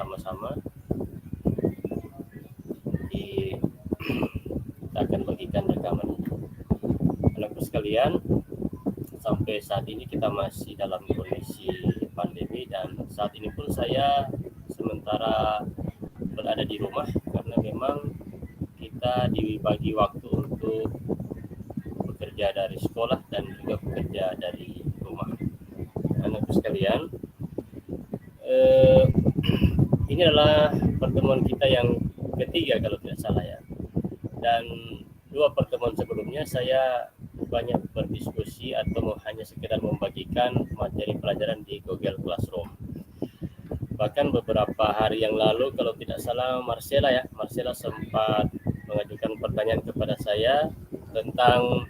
bersama-sama. Kita akan bagikan rekaman. Anakku sekalian, sampai saat ini kita masih dalam kondisi pandemi dan saat ini pun saya sementara berada di rumah karena memang kita dibagi waktu untuk bekerja dari sekolah dan juga bekerja dari rumah. Anakku sekalian, ini adalah pertemuan kita yang ketiga kalau tidak salah ya. Dan 2 pertemuan sebelumnya saya banyak berdiskusi atau hanya sekedar membagikan materi pelajaran di Google Classroom. Bahkan beberapa hari yang lalu kalau tidak salah Marcella sempat mengajukan pertanyaan kepada saya tentang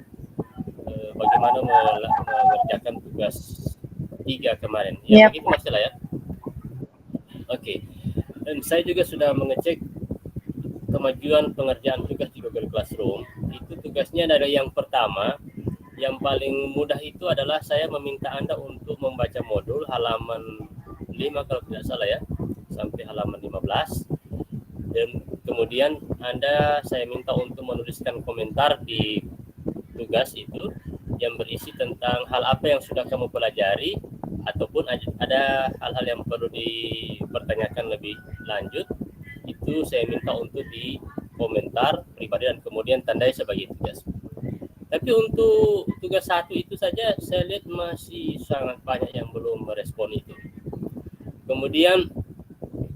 bagaimana mengerjakan tugas 3 kemarin. Ya, begitu Marcella ya. Oke. Dan saya juga sudah mengecek kemajuan pengerjaan tugas di Google Classroom. Itu tugasnya dari yang pertama, yang paling mudah itu adalah saya meminta Anda untuk membaca modul halaman 5 kalau tidak salah ya, sampai halaman 15. Dan kemudian saya minta untuk menuliskan komentar di tugas itu yang berisi tentang hal apa yang sudah kamu pelajari ataupun ada hal-hal yang perlu dipertanyakan lebih lanjut. Itu saya minta untuk di komentar pribadi dan kemudian tandai sebagai tugas. Tapi untuk tugas 1 itu saja saya lihat masih sangat banyak yang belum merespon itu. Kemudian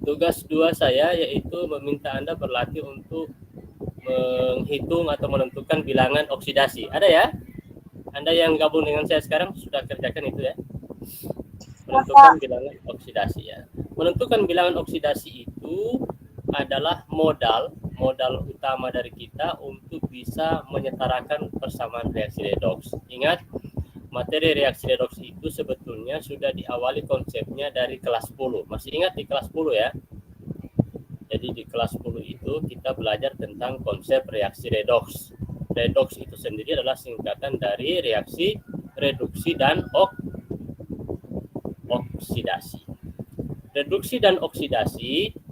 tugas 2 saya yaitu meminta Anda berlatih untuk menghitung atau menentukan bilangan oksidasi. Ada ya? Anda yang gabung dengan saya sekarang sudah kerjakan itu ya? Menentukan bilangan oksidasi ya. Menentukan bilangan oksidasi itu adalah modal utama dari kita untuk bisa menyetarakan persamaan reaksi redoks. Ingat, materi reaksi redoks itu sebetulnya sudah diawali konsepnya dari kelas 10. Masih ingat di kelas 10 ya? Jadi di kelas 10 itu kita belajar tentang konsep reaksi redoks. Redoks itu sendiri adalah singkatan dari reaksi reduksi dan oksidasi. Reduksi dan oksidasi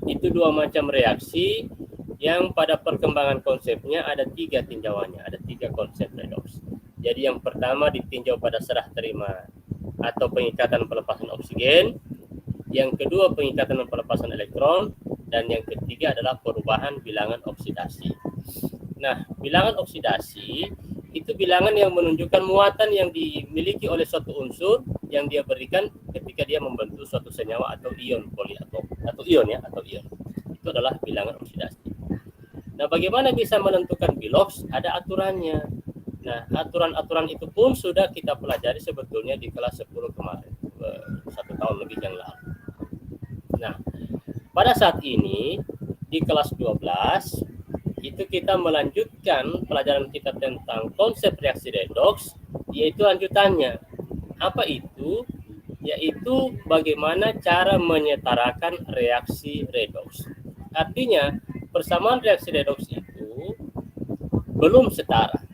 itu 2 macam reaksi yang pada perkembangan konsepnya ada 3 tinjauannya, ada 3 konsep redoks. Jadi yang pertama ditinjau pada serah terima atau pengikatan pelepasan oksigen, yang kedua pengikatan dan pelepasan elektron, dan yang ketiga adalah perubahan bilangan oksidasi. Nah, bilangan oksidasi itu bilangan yang menunjukkan muatan yang dimiliki oleh suatu unsur yang dia berikan ketika dia membentuk suatu senyawa atau ion poliatom atau ion. Itu adalah bilangan oksidasi. Nah, bagaimana bisa menentukan biloks? Ada aturannya. Nah, aturan-aturan itu pun sudah kita pelajari sebetulnya di kelas 10 kemarin, 1 tahun lebih yang lalu. Nah, pada saat ini di kelas 12 itu kita melanjutkan pelajaran kita tentang konsep reaksi redoks, yaitu lanjutannya. Apa itu? Yaitu bagaimana cara menyetarakan reaksi redoks. Artinya, persamaan reaksi redoks itu belum setara.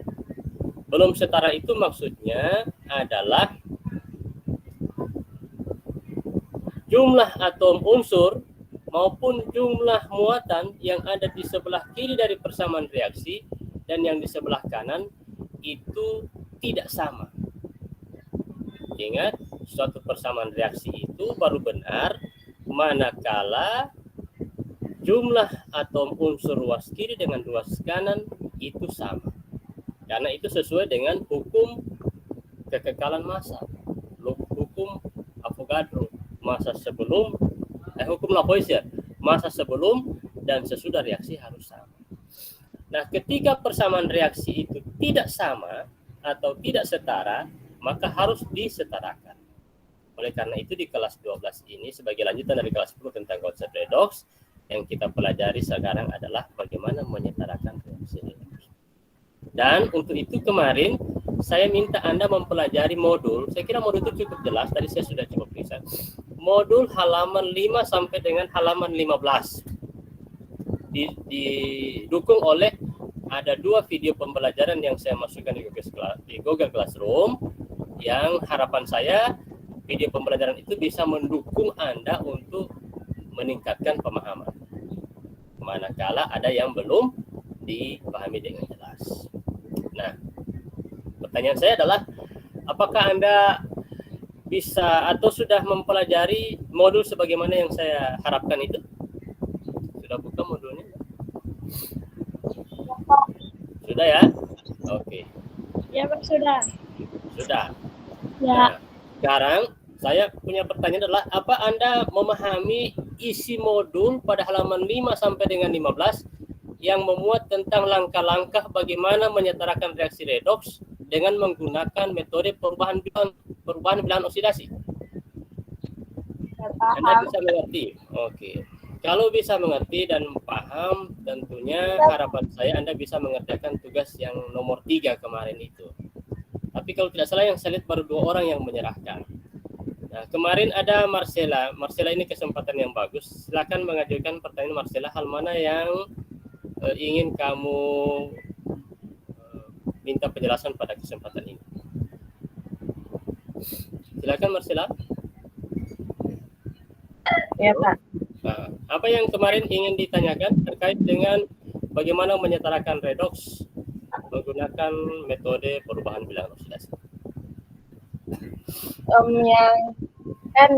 Belum setara itu maksudnya adalah jumlah atom unsur maupun jumlah muatan yang ada di sebelah kiri dari persamaan reaksi dan yang di sebelah kanan itu tidak sama. Ingat, suatu persamaan reaksi itu baru benar manakala jumlah atom unsur ruas kiri dengan ruas kanan itu sama. Karena itu sesuai dengan hukum kekekalan massa, hukum Avogadro, hukum Lavoisier, massa sebelum dan sesudah reaksi harus sama. Nah, ketika persamaan reaksi itu tidak sama atau tidak setara, maka harus disetarakan. Oleh karena itu di kelas 12 ini sebagai lanjutan dari kelas 10 tentang konsep redoks, yang kita pelajari sekarang adalah bagaimana menyetarakan reaksi redoks. Dan untuk itu kemarin saya minta Anda mempelajari modul, saya kira modul itu cukup jelas, tadi saya sudah coba periksa. Modul halaman 5 sampai dengan halaman 15. Didukung oleh ada 2 video pembelajaran yang saya masukkan di Google Classroom, yang harapan saya video pembelajaran itu bisa mendukung Anda untuk meningkatkan pemahaman. Manakala ada yang belum dipahami dengan jelas. Nah, pertanyaan saya adalah, apakah Anda bisa atau sudah mempelajari modul sebagaimana yang saya harapkan itu? Sudah buka modulnya? Sudah ya? Oke. Ya Pak, sudah. Sudah. Ya. Nah, sekarang saya punya pertanyaan adalah, apa Anda memahami isi modul pada halaman 5 sampai dengan 15 yang memuat tentang langkah-langkah bagaimana menyetarakan reaksi redoks dengan menggunakan metode perubahan bilangan oksidasi? Anda bisa mengerti? Oke. Kalau bisa mengerti dan paham, tentunya harapan saya Anda bisa mengerjakan tugas yang nomor 3 kemarin itu. Tapi kalau tidak salah yang saya lihat baru 2 orang yang menyerahkan. Nah, kemarin ada Marcella. Marcella ini kesempatan yang bagus. Silakan mengajukan pertanyaan Marcella, hal mana yang ingin kamu minta penjelasan pada kesempatan ini. Silakan Marcella. Ya Pak. Nah, apa yang kemarin ingin ditanyakan terkait dengan bagaimana menyetarakan redoks menggunakan metode perubahan bilangan oksidasi? Yang kan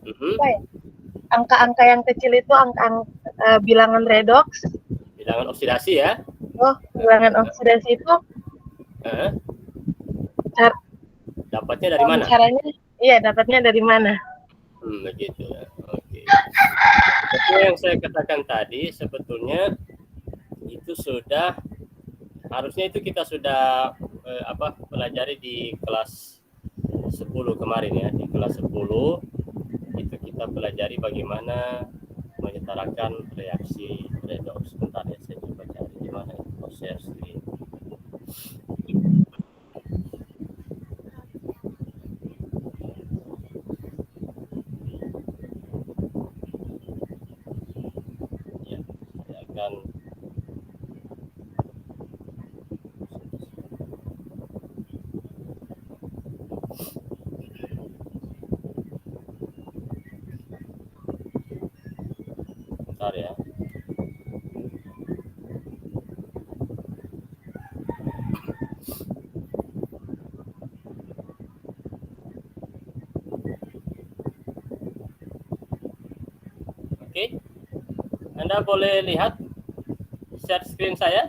apa ya? Angka-angka yang kecil itu bilangan redoks. Bilangan oksidasi ya? Oh, bilangan oksidasi itu dapatnya dari mana? Caranya? Iya, dapatnya dari mana? Begitu ya. Oke. Seperti yang saya katakan tadi, sebetulnya itu sudah harusnya itu kita sudah pelajari di kelas 10 kemarin ya. Di kelas 10 itu kita pelajari bagaimana menyetarakan reaksi redoks. Sebentar ya, saya coba cari di mana itu share screen. Ya, saya akan bentar ya. Oke. Anda boleh lihat share screen saya?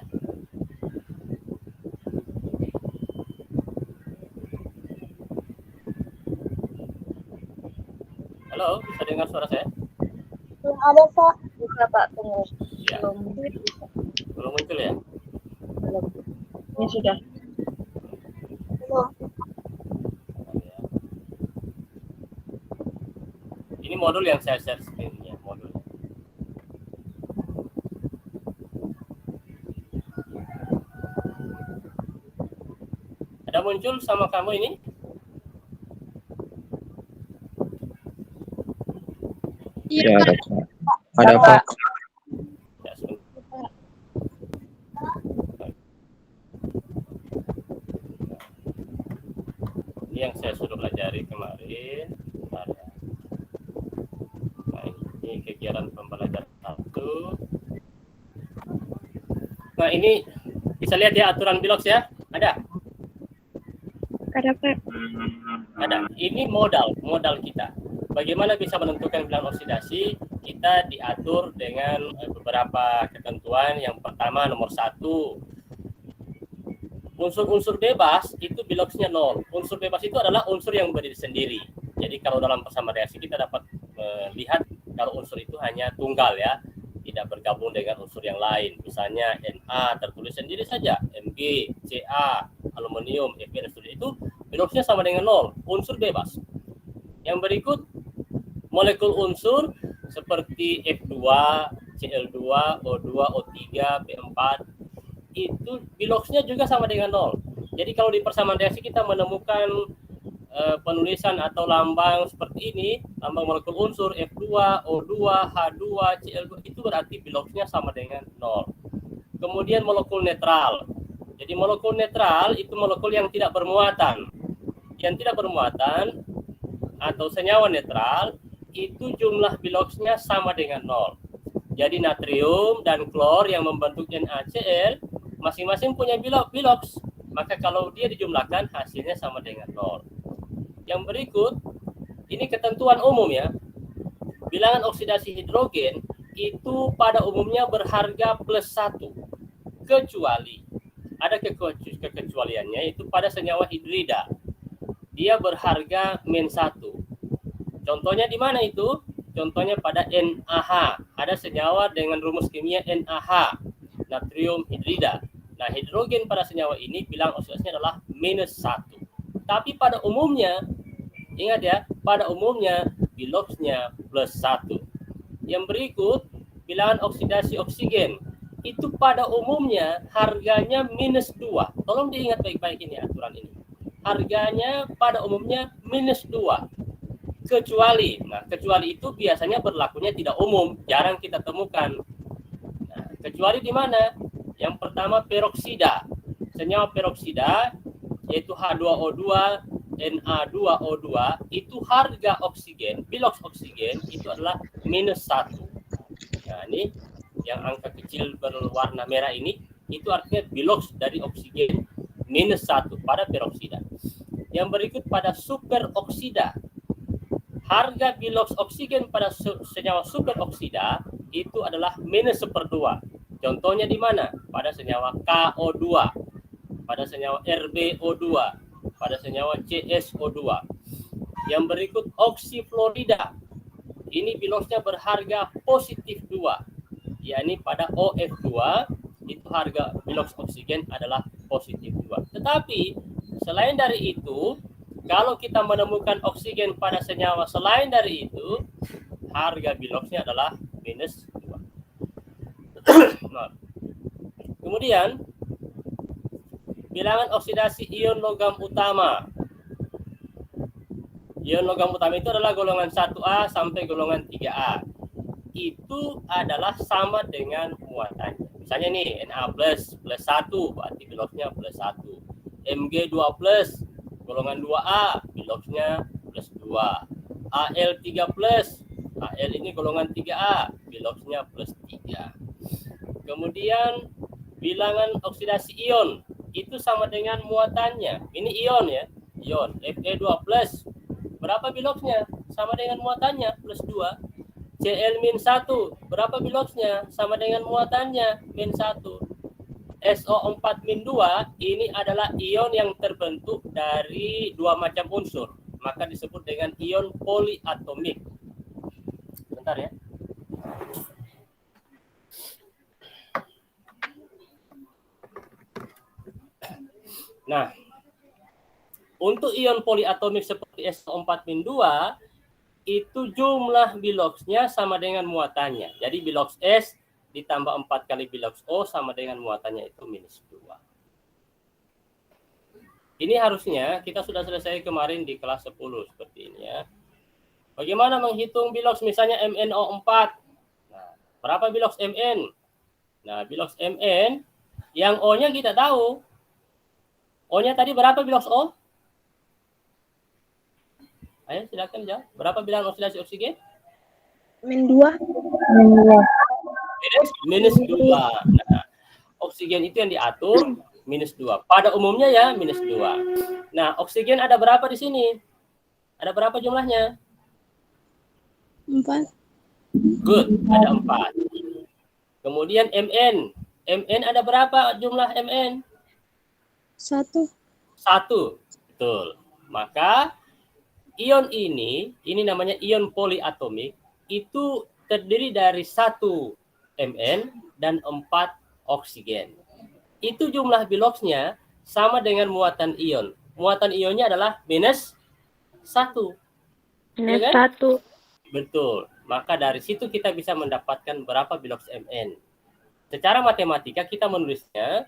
Halo, bisa dengar suara saya? Belum ada Pak. Bisa Pak, tunggu. Ya. Belum muncul ya? Belum. Ini sudah. Belum. Ini modul yang saya share screen-nya, modul. Ada muncul sama kamu ini? Iya, ada Pak. Ada Pak. Ya, sebentar. Ini yang saya sudah pelajari kemarin. Bentar ya. Nah, ini kegiatan pembelajaran 1. Nah, ini bisa lihat ya aturan biloks ya? Ada? Ada Pak. Ada. Ini modal kita. Bagaimana bisa menentukan bilangan oksidasi? Kita diatur dengan beberapa ketentuan. Yang pertama, nomor 1, unsur-unsur bebas itu biloksnya 0. Unsur bebas itu adalah unsur yang berdiri sendiri. Jadi kalau dalam persamaan reaksi kita dapat melihat kalau unsur itu hanya tunggal ya, tidak bergabung dengan unsur yang lain. Misalnya Na tertulis sendiri saja, Mg, Ca, aluminium, Fe dan seterusnya, itu biloksnya sama dengan 0, unsur bebas. Yang berikut molekul unsur seperti F2, Cl2, O2, O3, P4 itu biloksnya juga sama dengan 0. Jadi kalau di persamaan reaksi kita menemukan penulisan atau lambang seperti ini, lambang molekul unsur F2, O2, H2, Cl2, itu berarti biloksnya sama dengan 0. Kemudian molekul netral. Jadi molekul netral itu molekul yang tidak bermuatan. Yang tidak bermuatan atau senyawa netral itu jumlah biloxnya sama dengan 0. Jadi natrium dan klor yang membentuk NaCl masing-masing punya bilox. Maka kalau dia dijumlahkan hasilnya sama dengan 0. Yang berikut, ini ketentuan umum ya. Bilangan oksidasi hidrogen itu pada umumnya berharga +1. Kecuali, ada kekecualiannya, itu pada senyawa hidrida. Dia berharga -1. Contohnya di mana itu? Contohnya pada NaH. Ada senyawa dengan rumus kimia NaH, natrium hidrida. Nah, hidrogen pada senyawa ini bilangan oksidasinya adalah -1. Tapi pada umumnya, ingat ya, pada umumnya biloxnya +1. Yang berikut, bilangan oksidasi oksigen. Itu pada umumnya harganya -2. Tolong diingat baik-baik ini aturan ini. Harganya pada umumnya -2. Kecuali, nah kecuali itu biasanya berlakunya tidak umum, jarang kita temukan. Nah, kecuali di mana? Yang pertama peroksida. Senyawa peroksida yaitu H2O2, Na2O2, itu harga oksigen, bilox oksigen itu adalah -1. Nah, ini yang angka kecil berwarna merah ini, itu artinya bilox dari oksigen -1 pada peroksida. Yang berikut pada superoksida. Harga bilox oksigen pada senyawa superoksida itu adalah -1/2. Contohnya di mana? Pada senyawa KO2, pada senyawa RbO2, pada senyawa CSO2. Yang berikut oksifluorida. Ini biloxnya berharga +2, yakni pada OF2 itu harga bilox oksigen adalah +2. Tetapi selain dari itu, kalau kita menemukan oksigen pada senyawa selain dari itu, harga biloxnya adalah -2. Nah, kemudian bilangan oksidasi ion logam utama. Ion logam utama itu adalah golongan 1A sampai golongan 3A. Itu adalah sama dengan muatannya. Misalnya nih, Na+, +1, berarti biloxnya +1. Mg2+, golongan 2A, biloxnya +2. Al3+, Al ini golongan 3A, biloxnya +3. Kemudian bilangan oksidasi ion itu sama dengan muatannya. Ini ion ya, ion Fe2+. Berapa biloxnya? Sama dengan muatannya, +2. Cl-1, berapa biloxnya? Sama dengan muatannya, -1. SO4-2 ini adalah ion yang terbentuk dari dua macam unsur, maka disebut dengan ion poliatomik. Bentar ya. Nah, untuk ion poliatomik seperti SO4-2 itu jumlah biloxnya sama dengan muatannya. Jadi bilox S ditambah 4 kali bilox O sama dengan muatannya itu -2. Ini harusnya kita sudah selesai kemarin di kelas 10 seperti ini ya. Bagaimana menghitung bilox misalnya MnO4? Nah, berapa bilox Mn? Nah, bilox Mn yang O-nya kita tahu. O-nya tadi berapa bilox O? Ayo silakan jawab. Berapa bilangan oksidasi oksigen? -2. -2. Nah, oksigen itu yang diatur -2. Pada umumnya ya -2. Nah, oksigen ada berapa di sini? Ada berapa jumlahnya? 4. Good, ada 4. Kemudian Mn. Mn ada berapa jumlah Mn? 1. 1. Betul. Maka ion ini namanya ion poliatomik, itu terdiri dari 1 Mn dan 4 oksigen. Itu jumlah biloxnya sama dengan muatan ion. Muatan ionnya adalah -1. Ya kan? -1. Betul. Maka dari situ kita bisa mendapatkan berapa bilox Mn. Secara matematika kita menulisnya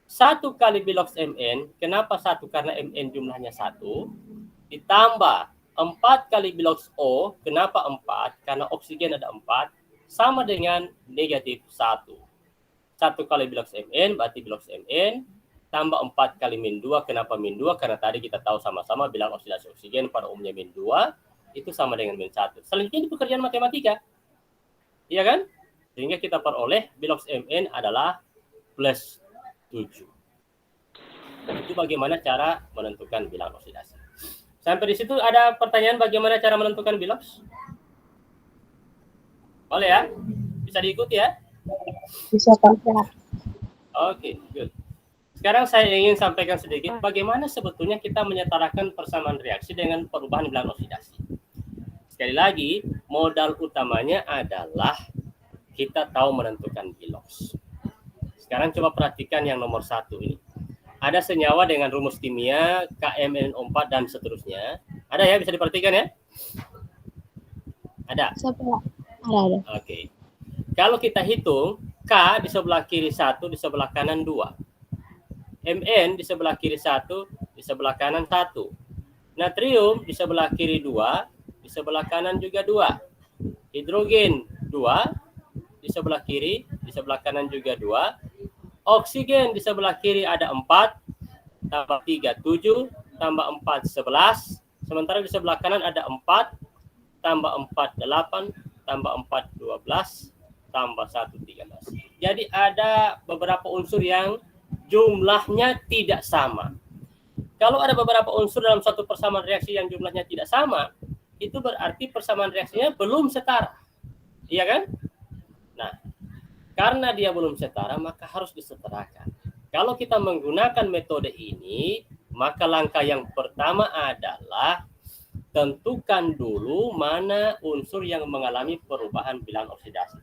1 kali bilox Mn. Kenapa 1? Karena Mn jumlahnya 1. Ditambah 4 kali bilox O. Kenapa 4? Karena oksigen ada 4. Sama dengan -1. 1 kali bilox Mn berarti bilox Mn. Tambah 4 kali -2. Kenapa -2? Karena tadi kita tahu sama-sama bilangan oksidasi oksigen pada umumnya -2. itu sama dengan min 1. Selanjutnya ini pekerjaan matematika. Iya kan? Sehingga kita peroleh bilox Mn adalah plus 7. Itu bagaimana cara menentukan bilangan oksidasi. Sampai di situ ada pertanyaan bagaimana cara menentukan bilox? Boleh ya? Bisa diikuti ya? Bisa Pak. Oke, good. Sekarang saya ingin sampaikan sedikit bagaimana sebetulnya kita menyetarakan persamaan reaksi dengan perubahan bilangan oksidasi. Sekali lagi, modal utamanya adalah kita tahu menentukan bilox. Sekarang coba perhatikan yang nomor 1 ini. Ada senyawa dengan rumus kimia KMnO4 dan seterusnya. Ada ya, bisa diperhatikan ya? Ada? Siapa? Ada. Oke. Kalau kita hitung, K di sebelah kiri 1, di sebelah kanan 2. Mn di sebelah kiri 1, di sebelah kanan 1. Natrium di sebelah kiri 2, di sebelah kanan juga 2. Hidrogen 2, di sebelah kiri, di sebelah kanan juga 2. Oksigen di sebelah kiri ada 4, tambah 3, 7, tambah 4, 11. Sementara di sebelah kanan ada 4, tambah 4, 8, tambah 4, 12, tambah 1, 13. Jadi ada beberapa unsur yang jumlahnya tidak sama. Kalau ada beberapa unsur dalam suatu persamaan reaksi yang jumlahnya tidak sama, itu berarti persamaan reaksinya belum setara. Iya kan? Nah, karena dia belum setara, maka harus disetarakan. Kalau kita menggunakan metode ini, maka langkah yang pertama adalah tentukan dulu mana unsur yang mengalami perubahan bilangan oksidasi.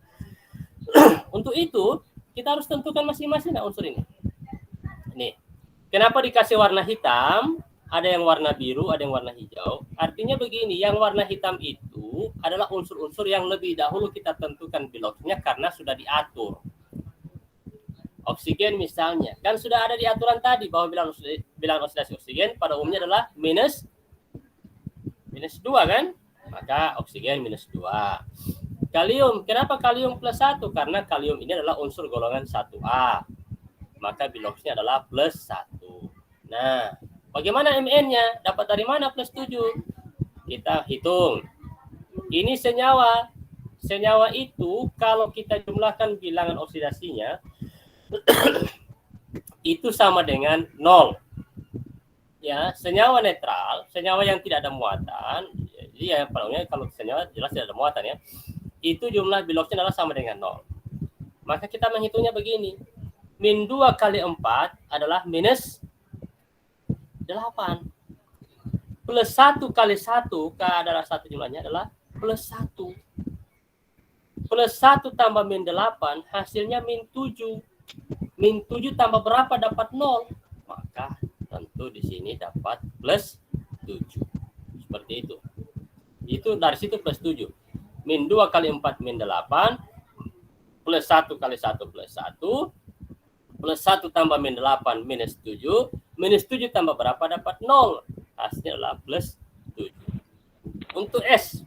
Untuk itu, kita harus tentukan masing-masing unsur ini. Nih, kenapa dikasih warna hitam? Ada yang warna biru, ada yang warna hijau. Artinya begini, yang warna hitam itu adalah unsur-unsur yang lebih dahulu kita tentukan biloxnya karena sudah diatur. Oksigen misalnya, kan sudah ada di aturan tadi bahwa bilangan oksidasi oksigen pada umumnya adalah minus 2 kan? Maka oksigen minus 2. Kalium, kenapa kalium plus 1? Karena kalium ini adalah unsur golongan 1A. Maka biloxnya adalah plus 1. Nah, bagaimana Mn-nya? Dapat dari mana plus 7? Kita hitung. Ini senyawa. Senyawa itu kalau kita jumlahkan bilangan oksidasinya itu sama dengan 0. Ya, senyawa netral, senyawa yang tidak ada muatan. Jadi ya pada umumnya kalau senyawa jelas tidak ada muatan ya. Itu jumlah biloxnya adalah sama dengan 0. Maka kita menghitungnya begini. Min 2 kali 4 adalah minus 8. Plus 1 kali 1, K adalah 1 jumlahnya adalah plus 1. Plus 1 tambah min 8, hasilnya min 7. Min 7 tambah berapa? Dapat 0. Maka tentu di sini dapat plus 7. Seperti itu. Itu dari situ plus 7. Min 2 kali 4 min 8. Plus 1 kali 1 plus 1. Plus 1 tambah min 8 minus 7. Minus 7 tambah berapa? Dapat 0. Hasilnya adalah plus 7. Untuk S,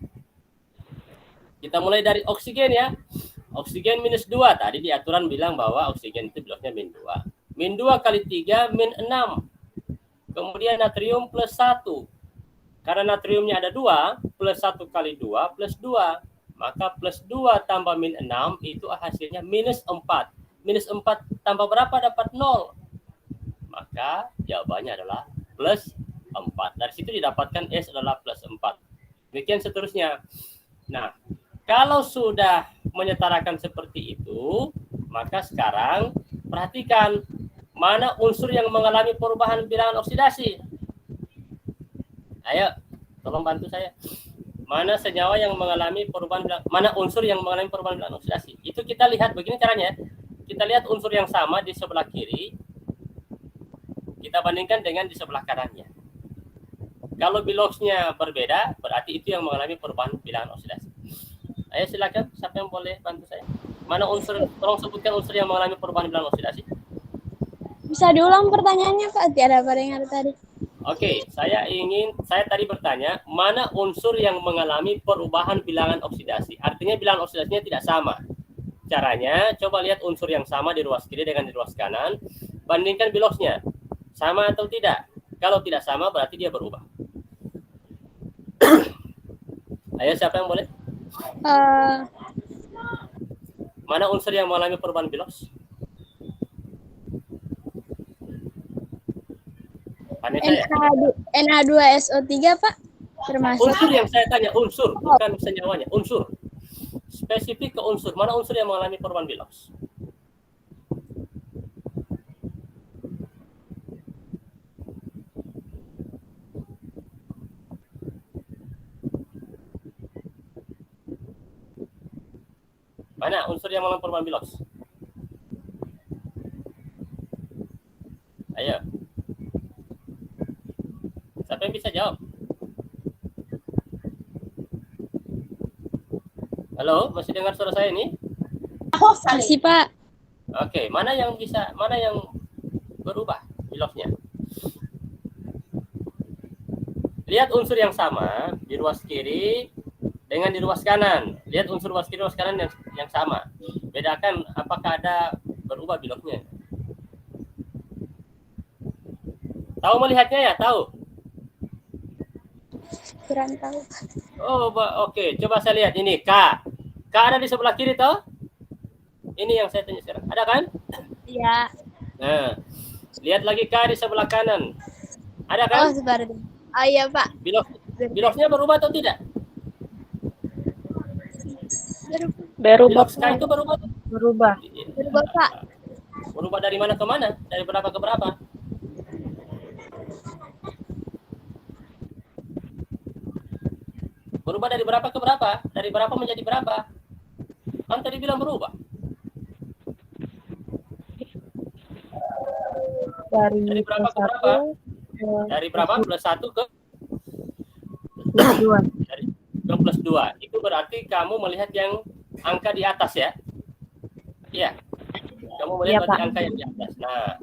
kita mulai dari oksigen ya. Oksigen minus 2. Tadi di aturan bilang bahwa oksigen itu biloxnya min 2. Min 2 kali 3 min 6. Kemudian natrium plus 1. Karena natriumnya ada 2, plus 1 kali 2 plus 2. Maka plus 2 tambah min 6 itu hasilnya minus 4. Minus 4 tambah berapa? Dapat 0. Maka jawabannya adalah plus 4. Dari situ didapatkan S adalah plus 4. Demikian seterusnya. Nah, kalau sudah menyetarakan seperti itu, maka sekarang perhatikan mana unsur yang mengalami perubahan bilangan oksidasi. Ayo, tolong bantu saya. Mana senyawa yang mengalami perubahan bilangan, mana unsur yang mengalami perubahan bilangan oksidasi. Itu kita lihat begini caranya. Kita lihat unsur yang sama di sebelah kiri, kita bandingkan dengan di sebelah kanannya. Kalau biloxnya berbeda, berarti itu yang mengalami perubahan bilangan oksidasi. Ayo silakan, siapa yang boleh bantu saya? Mana unsur, tolong sebutkan unsur yang mengalami perubahan bilangan oksidasi. Bisa diulang pertanyaannya Pak? Tiada pada yang ada tadi. Oke, saya tadi bertanya, mana unsur yang mengalami perubahan bilangan oksidasi? Artinya bilangan oksidasinya tidak sama. Caranya, coba lihat unsur yang sama di ruas kiri dengan di ruas kanan, bandingkan biloxnya. Sama atau tidak? Kalau tidak sama, berarti dia berubah. Ayo, siapa yang boleh? Eh, Mana unsur yang mengalami perubahan bilos? Vanessa ya? NH2SO3 Pak termasuk. Unsur yang saya tanya, unsur, bukan senyawanya, unsur. Spesifik ke unsur, mana unsur yang mengalami perubahan bilos? Mana unsur yang mengalami perubahan bilos? Ayo. Siapa yang bisa jawab? Halo, masih dengar suara saya ini? Masih Pak. Oke, mana yang berubah bilosnya? Lihat unsur yang sama di ruas kiri dengan di ruas kanan. Lihat unsur ruas kiri, ruas kanan yang sama. Bedakan apakah ada berubah bilosnya. Tahu melihatnya ya? Tahu? Kurang tahu. Oh, oke. Coba saya lihat ini K. K ada di sebelah kiri toh? Ini yang saya tanya sekarang. Ada kan? Iya. Nah, lihat lagi K di sebelah kanan. Ada kan? Oh, seperti. Oh iya Pak. Bilosnya berubah atau tidak? Berubah. Bilos K itu berubah. Berubah Pak. Berubah dari mana ke mana? Dari berapa ke berapa? Berubah dari berapa ke berapa? Dari berapa menjadi berapa? Kan tadi bilang berubah. Dari berapa ke berapa? Dari berapa? Plus 1 ke Plus 2. dari ke plus 2. Itu berarti kamu melihat yang angka di atas ya? Iya. Kamu melihat berarti angka yang di atas. Nah,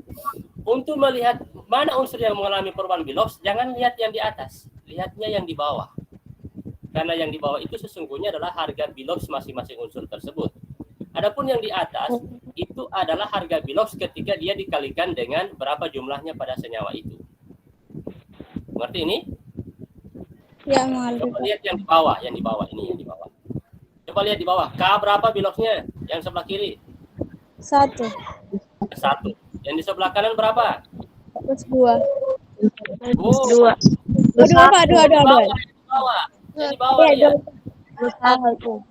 untuk melihat mana unsur yang mengalami perubahan bilos, jangan lihat yang di atas. Lihatnya yang di bawah. Karena yang di bawah itu sesungguhnya adalah harga bilos masing-masing unsur tersebut. Adapun yang di atas itu adalah harga bilos ketika dia dikalikan dengan berapa jumlahnya pada senyawa itu. Mengerti ini? Ya, mengerti. Coba lihat yang di bawah, yang di bawah ini, yang di bawah. Coba lihat di bawah. K berapa bilosnya? Yang sebelah kiri? 1. 1. Yang di sebelah kanan berapa? Plus 2. Oh, 2 Pak, 2. Di bawah. Yang di bawah ya. Plus 1.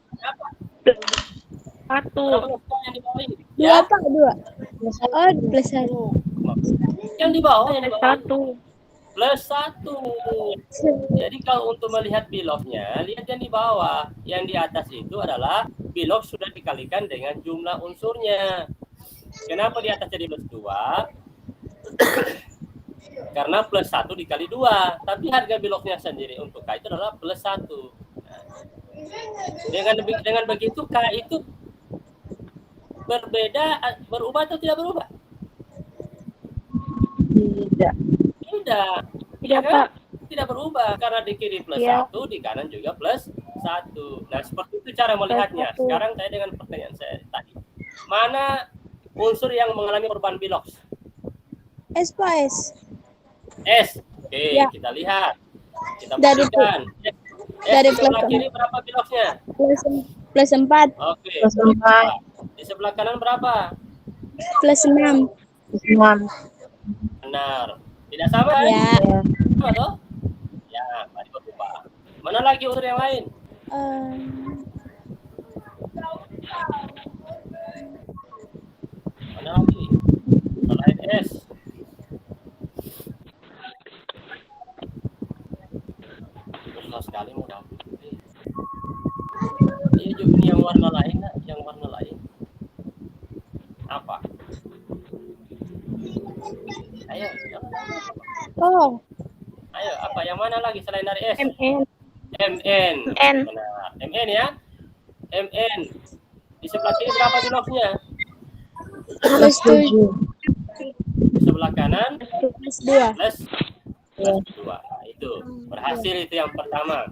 Berapa yang di bawah ini? 2 Ya. Pak, 2. Oh, plus 1. Yang di bawah, yang di bawah. Plus 1. Jadi kalau untuk melihat bilosnya, lihat yang di bawah. Yang di atas itu adalah bilos sudah dikalikan dengan jumlah unsurnya. Kenapa di atas jadi plus 2? Karena plus 1 dikali 2. Tapi harga bilosnya sendiri untuk K itu adalah plus 1. Nah, dengan begitu K itu berbeda, berubah atau tidak berubah? Tidak, kan? Tidak berubah karena di kiri plus 1, di kanan juga plus 1. Nah, seperti itu cara melihatnya. Sekarang saya dengan pertanyaan saya tadi. Mana unsur yang mengalami perubahan bilos? S Pak, S. S. Oke, Ya. kita lihat. Kita Dari buktikan. dari S di sebelah plus kiri berapa bilosnya? Plus 4. Oke. Plus 4. Di sebelah kanan berapa? Plus 6. Benar. Tidak sama kan? Ya. Sama toh? Ya, tadi berubah. Mana lagi unsur yang lain? Mana lagi? Selain S. Susah sekali mau dapat. Ini yang warna lain, yang warna lain. Apa? Ayo. Oh. Ayo, apa? Yang mana lagi selain dari S? MN. MN. N. Benar. MN ya. MN. Di sebelah kiri berapa bilosnya? Plus 7. Di sebelah kanan Plus 2. plus 2. Nah, itu berhasil, itu yang pertama.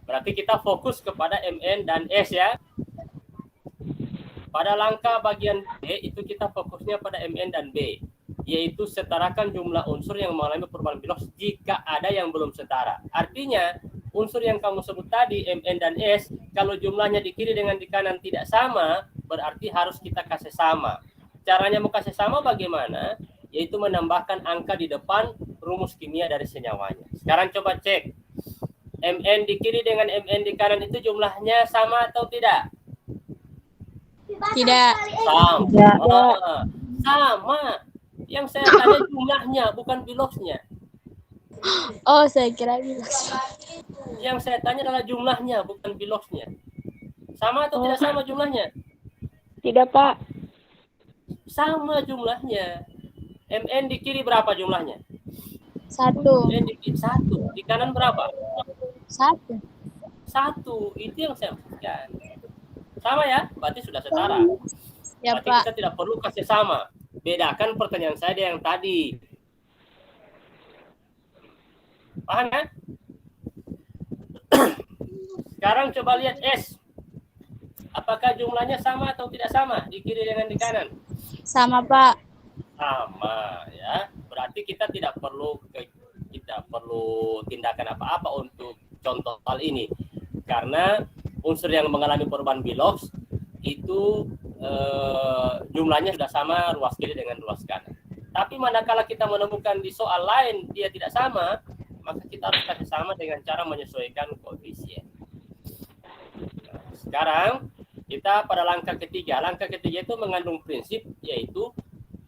Berarti kita fokus kepada MN dan S ya. Pada langkah bagian B itu kita fokusnya pada MN dan B, yaitu setarakan jumlah unsur yang mengalami perubahan bilos jika ada yang belum setara. Artinya unsur yang kamu sebut tadi, Mn dan S, kalau jumlahnya di kiri dengan di kanan tidak sama, berarti harus kita kasih sama. Caranya mau kasih sama bagaimana? Yaitu menambahkan angka di depan rumus kimia dari senyawanya. Sekarang coba cek. Mn di kiri dengan Mn di kanan itu jumlahnya sama atau tidak? Tidak. Sama. Sama. Yang saya tanya jumlahnya, bukan biloxnya. Oh, saya kira bilox. Yang saya tanya adalah jumlahnya, bukan biloxnya. Sama atau tidak sama jumlahnya? Tidak, Pak. Sama jumlahnya. Mn di kiri berapa jumlahnya? 1. Mn di kiri 1. Di kanan berapa? 1. 1. Itu yang saya maksudkan. Sama ya? Berarti sudah setara. Ya, Berarti Pak. kita tidak perlu kasih sama. Bedakan pertanyaan saya yang tadi. Paham kan? Sekarang coba lihat S. Apakah jumlahnya sama atau tidak sama di kiri dengan di kanan? Sama, Pak. Sama ya. Berarti kita tidak perlu tindakan apa-apa untuk contoh hal ini. Karena unsur yang mengalami perubahan bilox itu jumlahnya sudah sama ruas kiri dengan ruas kanan. Tapi manakala kita menemukan di soal lain dia tidak sama, maka kita harus kasih sama dengan cara menyesuaikan koefisien. Nah, sekarang kita pada langkah ketiga. Langkah ketiga itu mengandung prinsip yaitu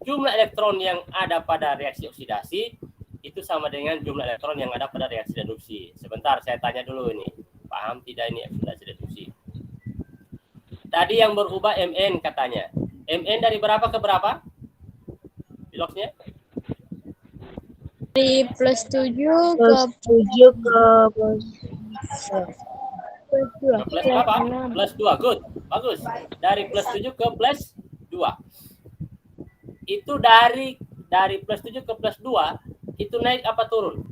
jumlah elektron yang ada pada reaksi oksidasi itu sama dengan jumlah elektron yang ada pada reaksi reduksi. Sebentar, saya tanya dulu ini. Paham tidak ini oksidasi reduksi? Tadi yang berubah Mn katanya. Mn dari berapa ke berapa? Biloxnya? Dari +7 ke Tujuh ke Ke plus berapa? Plus 2. Good. Bagus. Dari plus 7 ke plus 2. Itu dari plus 7 ke plus 2 itu naik apa turun?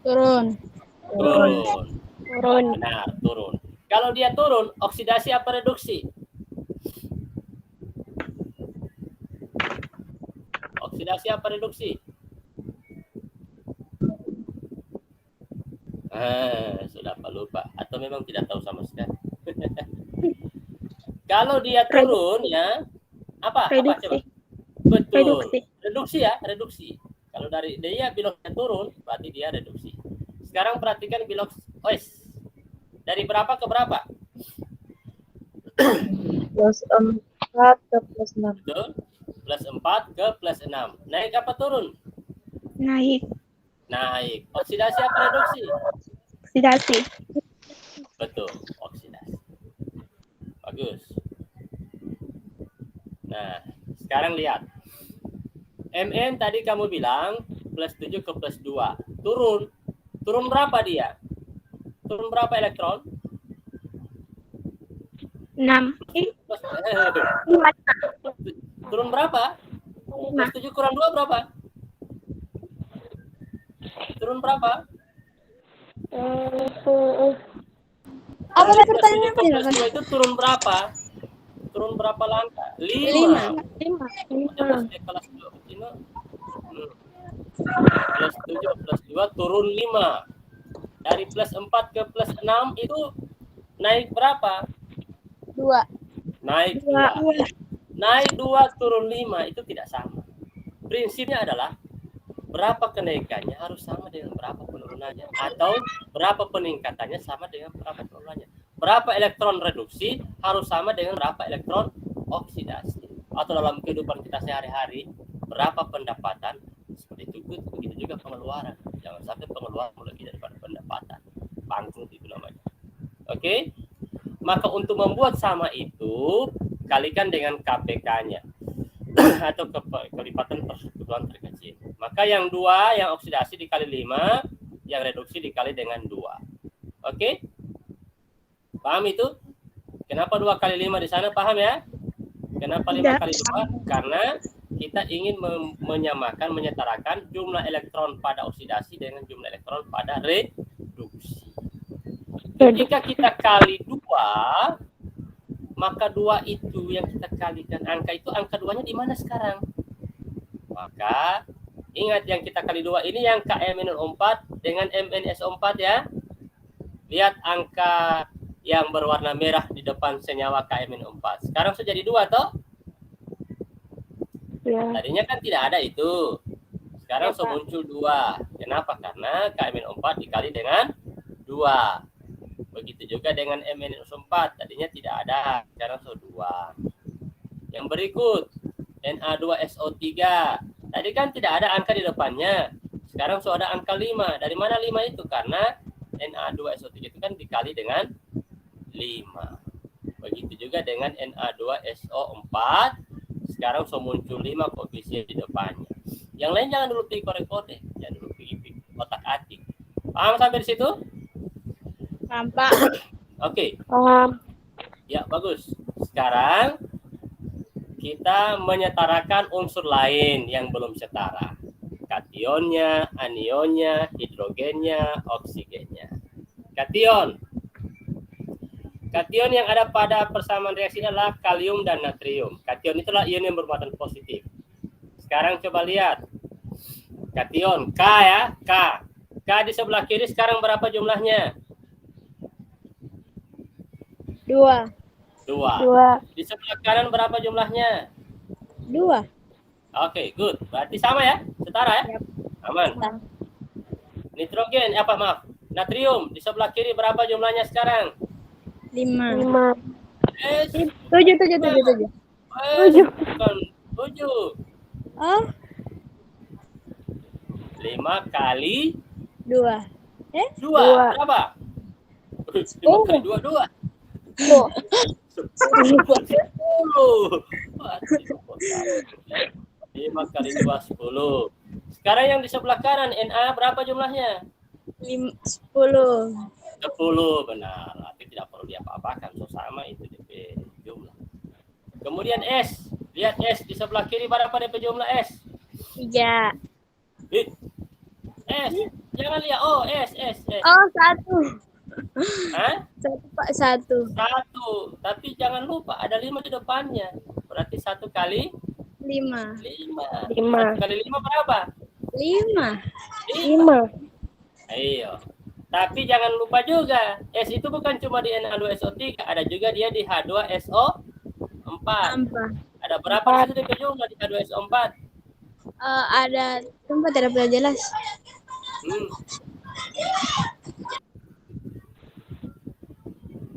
turun. Turun. Benar, turun. Kalau dia turun, oksidasi apa reduksi? Oksidasi apa reduksi? Sudah lupa atau memang tidak tahu sama sekali. Kalau dia turun ya, apa coba? Betul. Reduksi. Kalau dari dia biloxnya turun, berarti dia reduksi. Sekarang perhatikan bilox OS. Dari berapa ke berapa? +4 ke +6. Betul. Plus 4 ke plus 6. Naik apa turun? Naik. Oksidasi apa reduksi? Oksidasi. Betul, oksidasi. Bagus. Nah, sekarang lihat. Mn tadi kamu bilang plus 7 ke plus 2. Turun. Turun berapa dia? Turun berapa elektron? 6. Turun berapa? Plus 7 kurang 2 berapa? Turun berapa? Apa Plus pertanyaannya? 7 ke plus 2 itu turun berapa? Turun berapa langkah? 5. Kelas 2 betina. Plus 7 plus 2 turun 5. Dari plus 4 ke plus 6 itu naik berapa? 2. Naik 2. Naik 2 turun 5 itu tidak sama. Prinsipnya adalah berapa kenaikannya harus sama dengan berapa penurunannya, atau berapa peningkatannya sama dengan berapa penurunannya. Berapa elektron reduksi harus sama dengan berapa elektron oksidasi. Atau dalam kehidupan kita sehari-hari, berapa pendapatan seperti itu, begitu juga pengeluaran. Jangan sampai pengeluaran lebih daripada pendapatan. Bangkrut itu namanya. Oke? Maka untuk membuat sama itu, kalikan dengan KPK-nya atau kelipatan persekutuan terkecil. Maka yang 2, yang oksidasi dikali 5, yang reduksi dikali dengan 2. Oke? Paham itu? Kenapa 2 kali 5 di sana? Paham ya? Kenapa 5 kali 2? Karena kita ingin menyetarakan jumlah elektron pada oksidasi dengan jumlah elektron pada reduksi. Ketika kita kali 2, maka 2 itu yang kita kalikan angka itu, angka 2-nya di mana sekarang? Maka Ingat yang kita kali 2 ini yang KM-4 dengan MnSO4 ya. Lihat angka yang berwarna merah di depan senyawa KM-4. Sekarang sudah jadi 2 toh? Ya. Tadinya kan tidak ada itu. Sekarang Ya, Pak. muncul 2. Kenapa? Karena KM-4 dikali dengan 2. Begitu juga dengan MnSO4. Tadinya tidak ada. Sekarang sudah 2. Yang berikut Na2SO3. Tadi kan tidak ada angka di depannya. Sekarang sudah ada angka 5. Dari mana 5 itu? Karena Na2SO3 itu kan dikali dengan 5. Begitu juga dengan Na2SO4. Sekarang sudah muncul 5 koefisien di depannya. Yang lain jangan dulu pergi korek-korek. Jangan dulu pergi otak-atik. Paham sampai di situ? Nampak. Oke. Paham. Ya, bagus. Sekarang kita menyetarakan unsur lain yang belum setara. Kationnya, anionnya, hidrogennya, oksigennya. Kation. Kation yang ada pada persamaan reaksi adalah kalium dan natrium. Kation itulah ion yang bermuatan positif. Sekarang coba lihat. Kation K ya, K. K di sebelah kiri sekarang berapa jumlahnya? 2. 2. Di sebelah kanan berapa jumlahnya? 2. Oke, good. Berarti sama ya? Setara ya? Yap. Aman. Nitrogen, natrium. Di sebelah kiri berapa jumlahnya sekarang? 5. 5. 7. Bukan 7. Oh, 5 kali 2. 2. Berapa? 5 kali 2, 2. 10. 5 kali 2, 10. Sekarang yang di sebelah kanan, Na berapa jumlahnya? 10. 10, benar. Tapi tidak perlu diapa-apakan, so sama itu DP jumlah. Kemudian S, lihat S di sebelah kiri berapa DP jumlah S? 3. S, jangan lihat. Oh, S. Oh, 1. Hah? 1, Pak, 1. 1. Tapi jangan lupa ada 5 di depannya. Berarti 1 kali 5. 5. 5. 1 kali 5 berapa? 5. 5. Ayo. Tapi jangan lupa juga, S itu bukan cuma di Na2SO3, ada juga dia di H2SO4. Ada berapa di situ DP jumlah di H2SO4? Ada tempat tidak pernah jelas.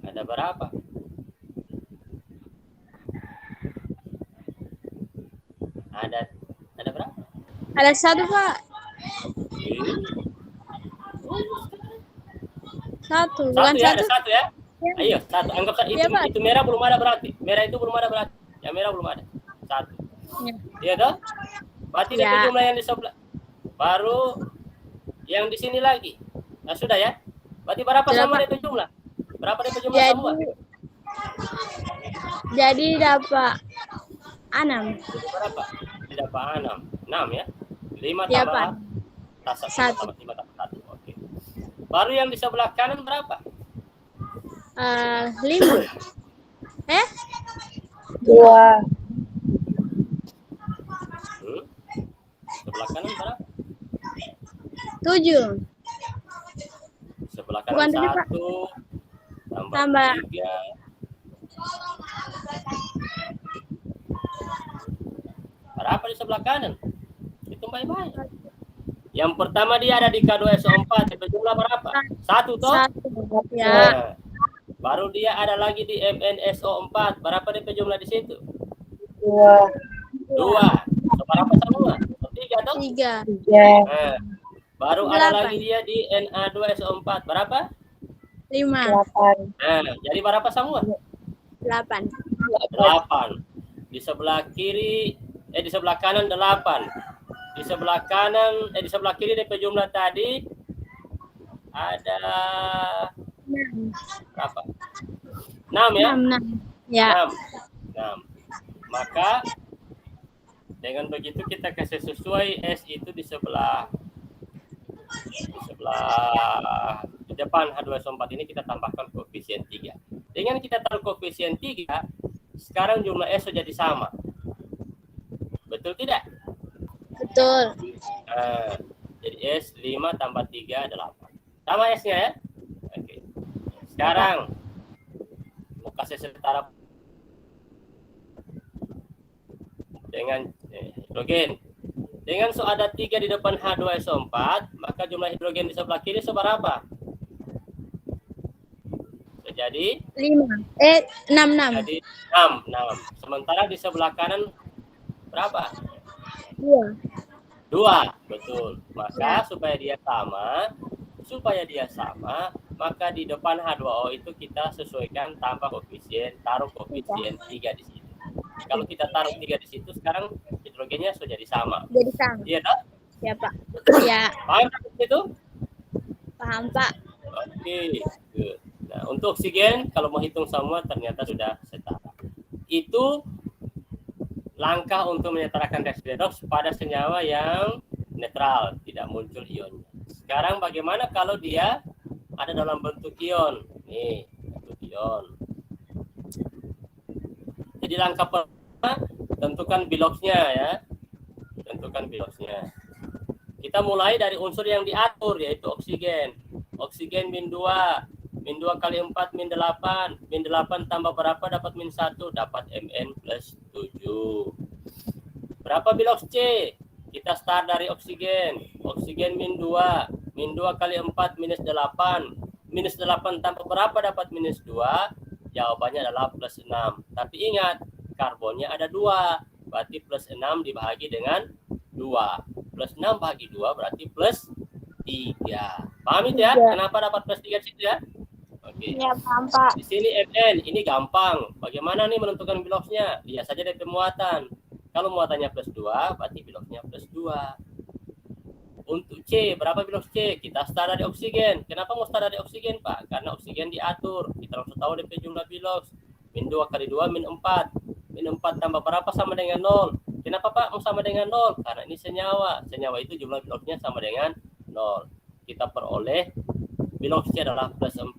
Ada berapa? Ada berapa? Ada 1, Pak. 1. Bukan 1 ya, 1. ada 1 ya. Ayo, 1. Anggap saja Iya, Pak. itu merah belum ada berarti. Merah itu belum ada berarti. Yang merah belum ada. 1. Ya. Iya toh? Berarti Ya. DP jumlah yang di sebelah. Baru yang di sini lagi. Nah, sudah ya. Berarti berapa Sudah, sama Pak. DP jumlah? Berapa DP jumlah semua? Jadi dapat 6. Berapa? Tidak dapat 6. 6 ya. 5 Iya, tambah Pak. 1. 5 tambah 1. Oke. Baru yang di sebelah kanan berapa? 5. 2. Sebelah kanan berapa? 7. Sebelah Bukan kanan 1 tujuh, Pak. tambah 3. Berapa di sebelah kanan? Hitung baik-baik. Yang pertama dia ada di K2SO4, itu jumlah berapa? 1 toh? 1. Ya. Nah, baru dia ada lagi di MnSO4. Berapa DP jumlah di situ? 2. 2. So, berapa semua? 3 toh? 3. 3. Nah, baru ada 8. lagi dia di Na2SO4. Berapa? 5. 8. Nah, jadi berapa semua? 8. 8. Di sebelah kiri, di sebelah kanan 8. Di sebelah kanan, di sebelah kiri DP jumlah tadi ada berapa? 6 ya? 6. Ya. 6. Maka dengan begitu kita kasih sesuai S itu di sebelah di depan H2SO4 ini kita tambahkan koefisien 3. Dengan kita taruh koefisien 3, sekarang jumlah S sudah jadi sama. Betul tidak? Betul. Nah, jadi S 5 tambah 3 8. Sama S-nya ya? Oke. Sekarang mau kasih setara dengan hidrogen. Dengan ada 3 di depan H2SO4, maka jumlah hidrogen di sebelah kiri seberapa? Jadi 6. jadi 6. Sementara di sebelah kanan berapa? 2. 2, betul. Maka supaya dia sama, maka di depan H2O itu kita sesuaikan tambah koefisien, taruh koefisien 3 di situ. Kalau kita taruh 3 di situ, sekarang hidrogennya sudah jadi sama. Jadi sama. Iya, tak? Ya, Pak. Ya, Paham tak itu? paham, Pak. Oke, good. Nah, untuk oksigen, kalau mau hitung semua ternyata sudah setara. Itu langkah untuk menyetarakan reaksi redoks pada senyawa yang netral, tidak muncul ionnya. Sekarang bagaimana kalau dia ada dalam bentuk ion? Nih, bentuk ion. Jadi langkah pertama, tentukan biloxnya ya. Tentukan biloxnya. Kita mulai dari unsur yang diatur, yaitu oksigen. Oksigen min 2 kali 4 min 8. Min 8 tambah berapa dapat min 1? Dapat Mn plus 7. Berapa bilox C? Kita start dari oksigen. Oksigen min 2. Min 2 kali 4 minus 8. Minus 8 tambah berapa dapat minus 2? Jawabannya adalah plus 6. Tapi ingat, karbonnya ada 2. Berarti plus 6 dibagi dengan 2. Plus 6 bagi 2 berarti plus 3. Paham itu ya? Kenapa dapat plus 3 di situ ya? Oke. Ya, paham, Pak. Di sini Mn, ini gampang. Bagaimana nih menentukan biloxnya? Lihat saja dari muatan. Kalau muatannya plus 2, berarti biloxnya plus 2. Untuk C, berapa bilox C? Kita start dari oksigen. Kenapa mau start dari oksigen, Pak? Karena oksigen diatur. Kita langsung tahu DP jumlah bilox. Min 2 kali 2, min 4. Min 4 tambah berapa sama dengan 0. Kenapa, Pak, mau sama dengan 0? Karena ini senyawa. Senyawa itu jumlah biloxnya sama dengan 0. Kita peroleh bilox C adalah plus 4.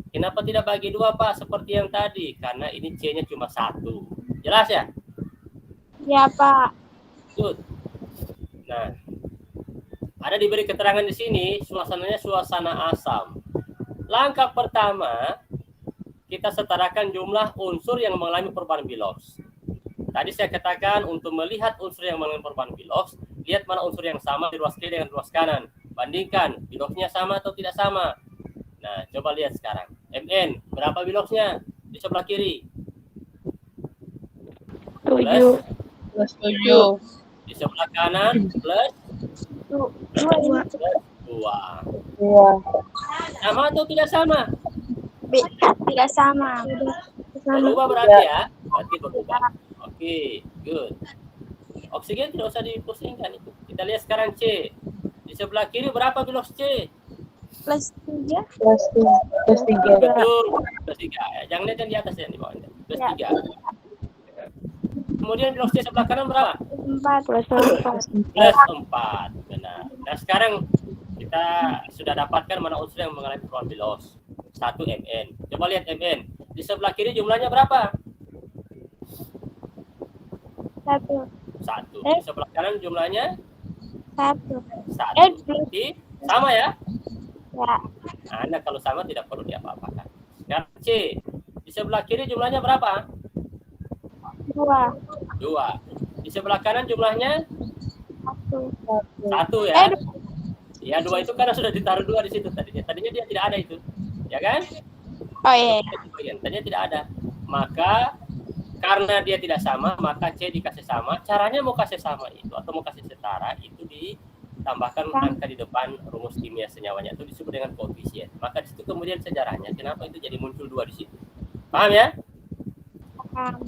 Kenapa tidak bagi 2, Pak? Seperti yang tadi. Karena ini C-nya cuma 1. Jelas ya? Ya, Pak. Good. Nah, ada diberi keterangan di sini, suasananya suasana asam. Langkah pertama, kita setarakan jumlah unsur yang mengalami perubahan bilox. Tadi saya katakan untuk melihat unsur yang mengalami perubahan bilox, lihat mana unsur yang sama di ruas kiri dengan ruas kanan. Bandingkan, biloxnya sama atau tidak sama. Nah, coba lihat sekarang. Mn, berapa biloxnya di sebelah kiri? 7. Plus 7. Di sebelah kanan plus 2. 2. 2. Sama atau tidak sama? Tidak sama. Berubah berarti ya? Berarti berubah. Oke, good. Oksigen tidak usah dipusingkan itu. Kita lihat sekarang C. Di sebelah kiri berapa bilox C? Plus 3. Plus 3. Betul, plus 3. Jangan lihat yang di atas ya, di bawahnya. Plus 3. Kemudian bilox C sebelah kanan berapa? 4. Plus 4. Plus 4. Benar. Nah, sekarang kita sudah dapatkan mana unsur yang mengalami perubahan bilox. 1 Mn. Coba lihat Mn. Di sebelah kiri jumlahnya berapa? 1. 1. Di sebelah kanan jumlahnya 1. 1. Berarti sama ya? Ya. Nah, Anda kalau sama tidak perlu diapa-apakan. Sekarang C. Di sebelah kiri jumlahnya berapa? 2. 2. Di sebelah kanan jumlahnya 1. 1 ya. Ya, 2 itu karena sudah ditaruh 2 di situ tadinya. Tadinya dia tidak ada itu. Ya kan? Oh iya. Tadinya tidak ada. Maka karena dia tidak sama, maka C dikasih sama. Caranya mau kasih sama itu atau mau kasih setara itu ditambahkan angka di depan rumus kimia senyawanya itu disebut dengan koefisien. Maka di situ kemudian sejarahnya kenapa itu jadi muncul 2 di situ. Paham ya? Paham.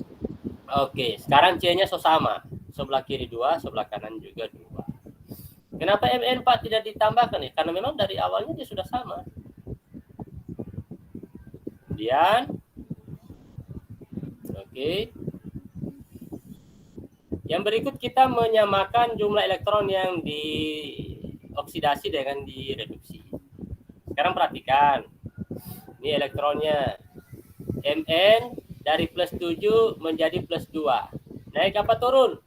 Oke, sekarang C-nya sama. Sebelah kiri 2, sebelah kanan juga 2. Kenapa Mn4 tidak ditambahkan ya? Karena memang dari awalnya dia sudah sama. Kemudian oke. Yang berikut kita menyamakan jumlah elektron yang dioksidasi dengan direduksi. Sekarang perhatikan. Ini elektronnya. Mn dari plus 7 menjadi plus 2. Naik apa turun?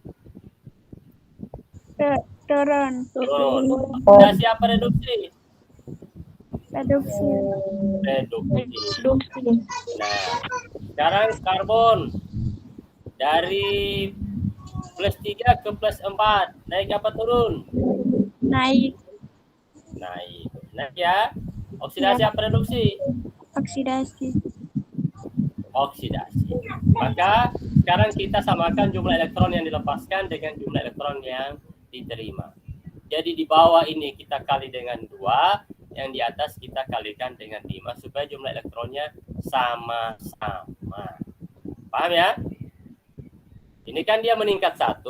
Turun. Turun. Oksidasi apa reduksi? Reduksi. Reduksi. Nah, sekarang karbon dari plus 3 ke plus 4. Naik apa turun? Naik. Naik ya. Oksidasi apa reduksi? Oksidasi. Oksidasi. Maka sekarang kita samakan jumlah elektron yang dilepaskan dengan jumlah elektron yang diterima. Jadi di bawah ini kita kali dengan 2, yang di atas kita kalikan dengan 5 supaya jumlah elektronnya sama-sama. Paham ya? Ini kan dia meningkat 1.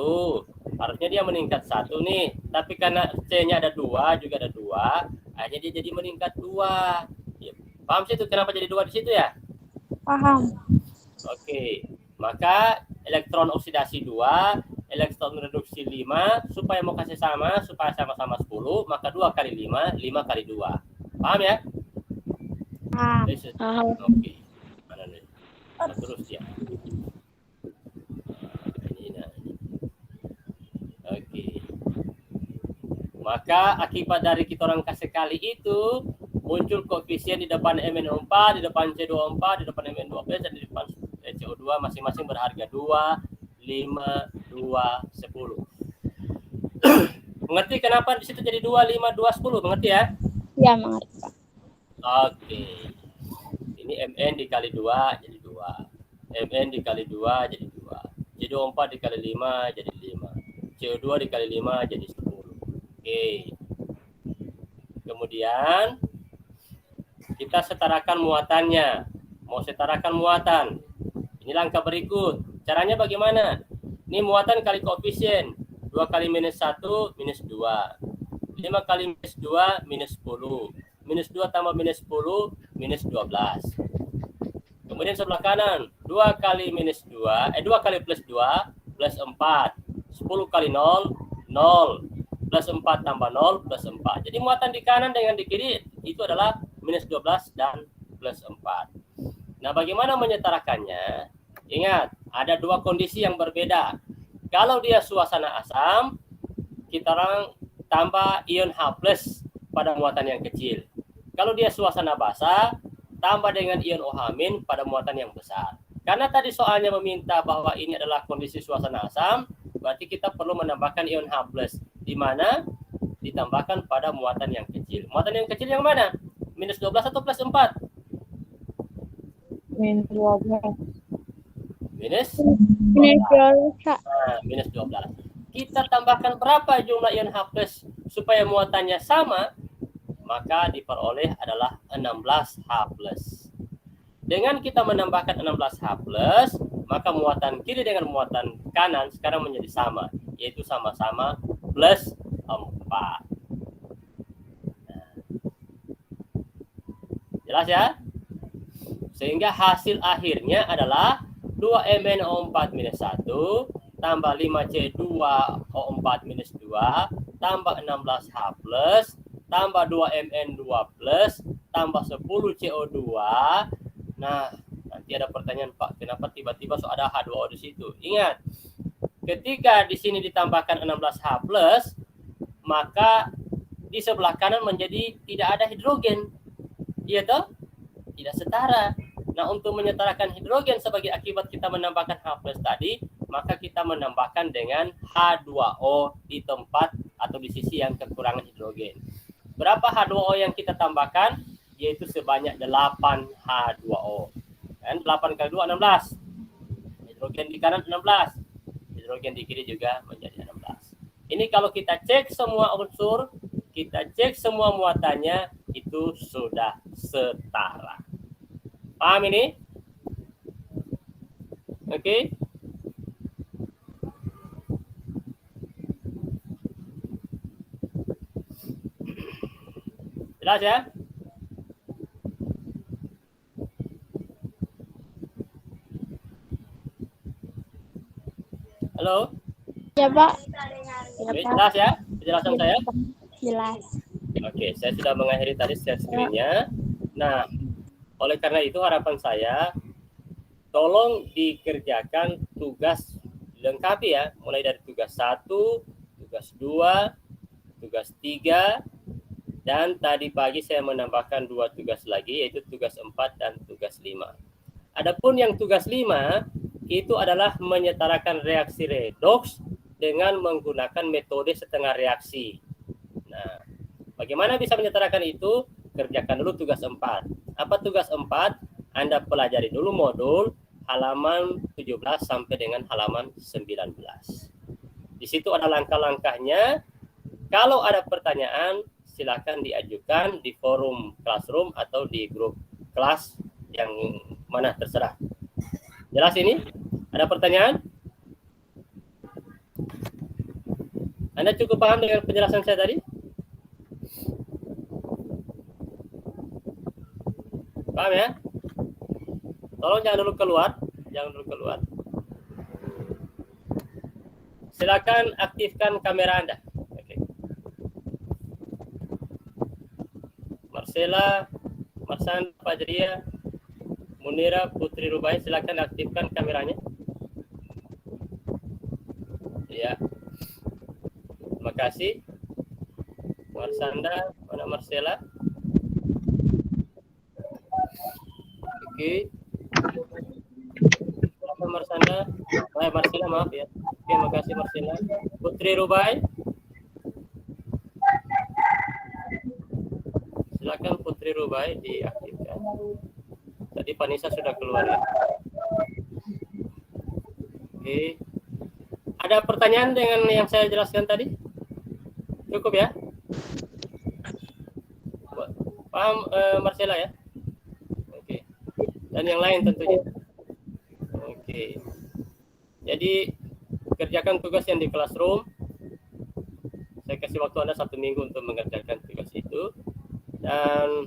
Harusnya dia meningkat 1 nih. Tapi karena C-nya ada 2, juga ada 2, akhirnya dia jadi meningkat 2. Ya, paham sih itu kenapa jadi 2 di situ ya? Paham. Oke. Maka elektron oksidasi 2, elektron reduksi 5, supaya mau kasih sama, supaya sama-sama 10, maka 2 kali 5, 5 kali 2. Paham ya? Paham. Oke. Mana nih? Nah, terus ya. Oke. Maka akibat dari kita orang kasih kali itu, muncul koefisien di depan Mn4, di depan C24, di depan Mn12, dan di depan CO2 masing-masing berharga 2, 5, 2, 10. Mengerti kenapa di situ jadi 2, 5, 2, 10? Mengerti ya? Ya, mengerti, Pak. Oke. Ini Mn dikali 2 jadi 2. Mn dikali 2 jadi 2. CO4 dikali 5 jadi 5. CO2 dikali 5 jadi 10. Oke. Kemudian kita setarakan muatannya. Mau setarakan muatan. Ini langkah berikut. Caranya bagaimana? Ini muatan kali koefisien. 2 kali minus 1 minus 2. 5 kali minus 2 minus 10. Minus 2 tambah minus 10 minus 12. Kemudian sebelah kanan. 2 kali minus 2. 2 kali plus 2 plus 4. 10 kali 0 0. Plus 4 tambah 0 plus 4. Jadi muatan di kanan dengan di kiri itu adalah minus 12 dan plus 4. Nah, bagaimana menyetarakannya? Ingat, ada dua kondisi yang berbeda. Kalau dia suasana asam, kita orang tambah ion H+ pada muatan yang kecil. Kalau dia suasana basa, tambah dengan ion OH- pada muatan yang besar. Karena tadi soalnya meminta bahwa ini adalah kondisi suasana asam, berarti kita perlu menambahkan ion H+, di mana ditambahkan pada muatan yang kecil. Muatan yang kecil yang mana? Minus 12 atau plus 4? Minus 12. Minus? Minus 12, Kak. Nah, minus 12. Kita tambahkan berapa jumlah ion H+ supaya muatannya sama? Maka diperoleh adalah 16H+. Dengan kita menambahkan 16H+, maka muatan kiri dengan muatan kanan sekarang menjadi sama, yaitu sama-sama plus 4. Nah. Jelas ya? Sehingga hasil akhirnya adalah 2MnO4-1 tambah 5C2O4-2 tambah 16H+, tambah 2Mn2+, tambah 10CO2. Nah, nanti ada pertanyaan, Pak, kenapa tiba-tiba ada H2O di situ? Ingat, ketika di sini ditambahkan 16H+, maka di sebelah kanan menjadi tidak ada hidrogen. Iya toh? Tidak setara. Nah, untuk menyetarakan hidrogen sebagai akibat kita menambahkan H+ tadi, maka kita menambahkan dengan H2O di tempat atau di sisi yang kekurangan hidrogen. Berapa H2O yang kita tambahkan? Yaitu sebanyak 8 H2O. Dan 8 kali 2, 16. Hidrogen di kanan 16. Hidrogen di kiri juga menjadi 16. Ini kalau kita cek semua unsur, kita cek semua muatannya, itu sudah setara. Paham ini? Oke? Jelas ya? Halo? Ya, Pak. Oke, jelas ya? Penjelasan saya? Jelas. Oke, saya sudah mengakhiri tadi share screen-nya. Nah, oleh karena itu harapan saya, tolong dikerjakan tugas lengkapi ya, mulai dari tugas 1, tugas 2, tugas 3, dan tadi pagi saya menambahkan 2 tugas lagi, yaitu tugas 4 dan tugas 5. Adapun yang tugas 5 itu adalah menyetarakan reaksi redoks dengan menggunakan metode setengah reaksi. Nah, bagaimana bisa menyetarakan itu? Kerjakan dulu tugas 4. Apa tugas 4? Anda pelajari dulu modul halaman 17 sampai dengan halaman 19. Di situ ada langkah-langkahnya. Kalau ada pertanyaan, silakan diajukan di forum classroom atau di grup kelas yang mana terserah. Jelas ini? Ada pertanyaan? Anda cukup paham dengan penjelasan saya tadi? Paham ya? Tolong jangan dulu keluar. Silakan aktifkan kamera Anda. Oke. Marcela, Marsan, Fajria, Munira, Putri Rubai, silakan aktifkan kameranya. Ya. Terima kasih. Marsanda, mana Marcela? Oke. Marsanda, Marcela, maaf ya. Oke, makasih Marcela. Putri Rubai. Silakan Putri Rubai diaktifkan. Tadi Vanessa sudah keluar ya. Oke. Ada pertanyaan dengan yang saya jelaskan tadi? Cukup ya? Paham Marcela ya? Oke. Dan yang lain tentunya. Oke. Jadi kerjakan tugas yang di classroom. Saya kasih waktu Anda 1 minggu untuk mengerjakan tugas itu. Dan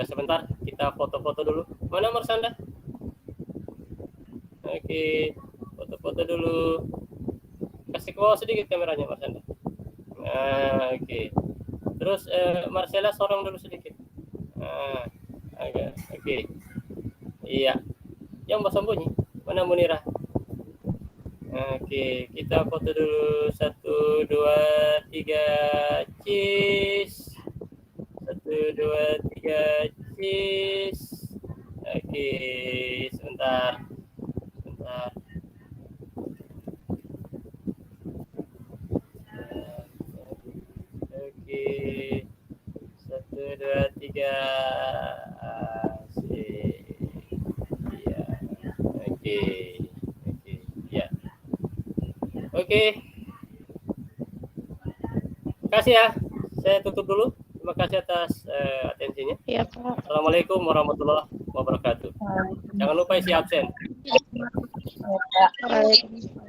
sebentar kita foto-foto dulu. Mana Marsanda? Oke, foto-foto dulu. Kasih ke bawah sedikit kameranya Marsanda. Nah, oke. Terus Marcela sorong dulu sedikit. Nah, agak. Oke. Iya. Yang bersembunyi. Mana Munira? Oke, kita foto dulu. 1, 2, 3, cheese. 1, 2, 3, cheese. Oke, sebentar. Oke, 1, 2, 3. Asik. Iya. Oke. Ya. Oke. Terima kasih ya. Saya tutup dulu. Terima kasih atas atensinya. Iya, Pak. Assalamualaikum warahmatullahi wabarakatuh. Jangan lupa isi absen. Waalaikumsalam.